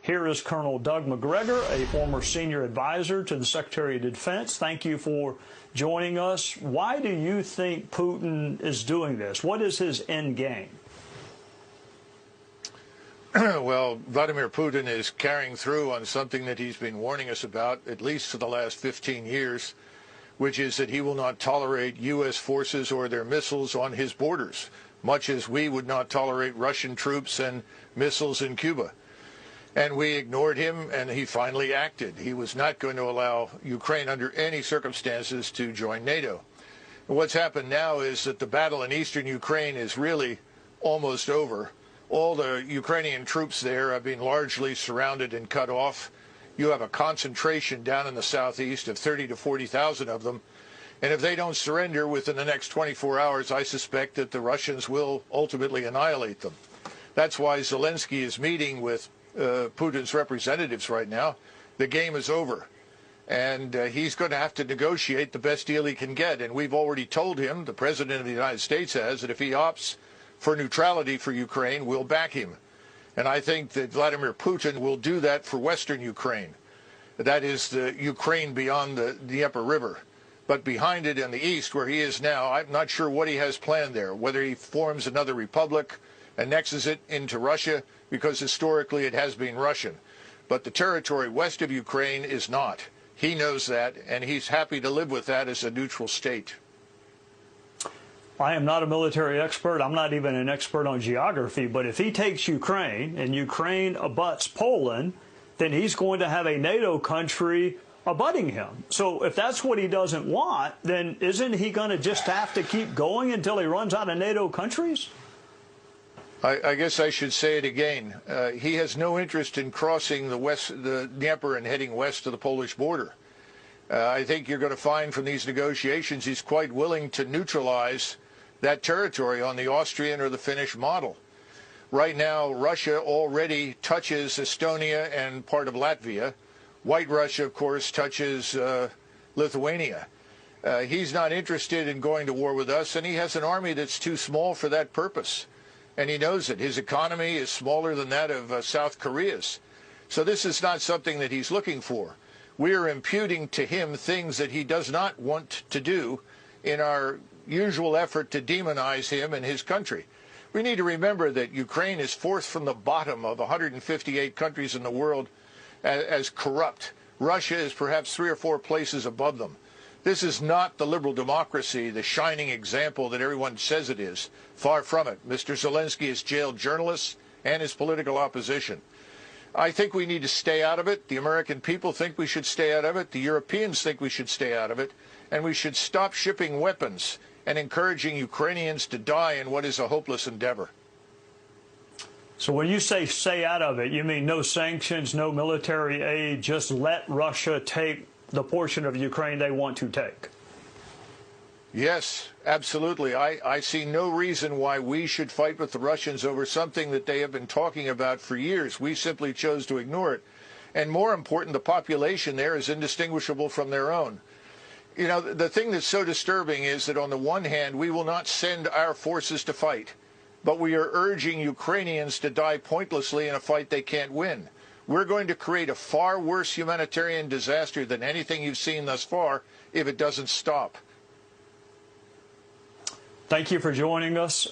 Here is Colonel Doug McGregor, a former senior advisor to the Secretary of Defense. Thank you for joining us. Why do you think Putin is doing this? What is his end game? Well, Vladimir Putin is carrying through on something that he's been warning us about, at least for the last 15 years, which is that he will not tolerate U.S. forces or their missiles on his borders, much as we would not tolerate Russian troops and missiles in Cuba. And we ignored him, and he finally acted. He was not going to allow Ukraine under any circumstances to join NATO. And what's happened now is that the battle in eastern Ukraine is really almost over. All the Ukrainian troops there have been largely surrounded and cut off. You have a concentration down in the southeast of 30 to 40,000 of them. And if they don't surrender within the next 24 hours, I suspect that the Russians will ultimately annihilate them. That's why Zelensky is meeting with Putin's representatives right now. The game is over. And he's going to have to negotiate the best deal he can get. And we've already told him, the President of the United States has, that if he opts for neutrality for Ukraine, we'll back him. And I think that Vladimir Putin will do that for Western Ukraine. That is the Ukraine beyond the Dnieper River. But behind it in the east, where he is now, I'm not sure what he has planned there, whether he forms another republic, annexes it into Russia, because historically it has been Russian. But the territory west of Ukraine is not. He knows that, and he's happy to live with that as a neutral state. I am not a military expert. I'm not even an expert on geography. But if he takes Ukraine and Ukraine abuts Poland, then he's going to have a NATO country abutting him. So if that's what he doesn't want, then isn't he going to just have to keep going until he runs out of NATO countries? I guess I should say it again. He has no interest in crossing the Dnieper and heading west to the Polish border. I think you're going to find from these negotiations he's quite willing to neutralize that territory on the Austrian or the Finnish model. Right now, Russia already touches Estonia and part of Latvia. White Russia, of course, touches Lithuania. He's not interested in going to war with us, and he has an army that's too small for that purpose. And he knows it. His economy is smaller than that of South Korea's. So this is not something that he's looking for. We are imputing to him things that he does not want to do in our usual effort to demonize him and his country. We need to remember that Ukraine is fourth from the bottom of 158 countries in the world as corrupt. Russia is perhaps 3 or 4 places above them. This is not the liberal democracy, the shining example that everyone says it is. Far from it. Mr. Zelensky has jailed journalists and his political opposition. I think we need to stay out of it. The American people think we should stay out of it. The Europeans think we should stay out of it. And we should stop shipping weapons and encouraging Ukrainians to die in what is a hopeless endeavor. So when you say stay out of it, you mean no sanctions, no military aid, just let Russia take the portion of Ukraine they want to take? Yes, absolutely. I see no reason why we should fight with the Russians over something that they have been talking about for years. We simply chose to ignore it. And more important, the population there is indistinguishable from their own. You know, the thing that's so disturbing is that on the one hand, we will not send our forces to fight, but we are urging Ukrainians to die pointlessly in a fight they can't win. We're going to create a far worse humanitarian disaster than anything you've seen thus far if it doesn't stop. Thank you for joining us.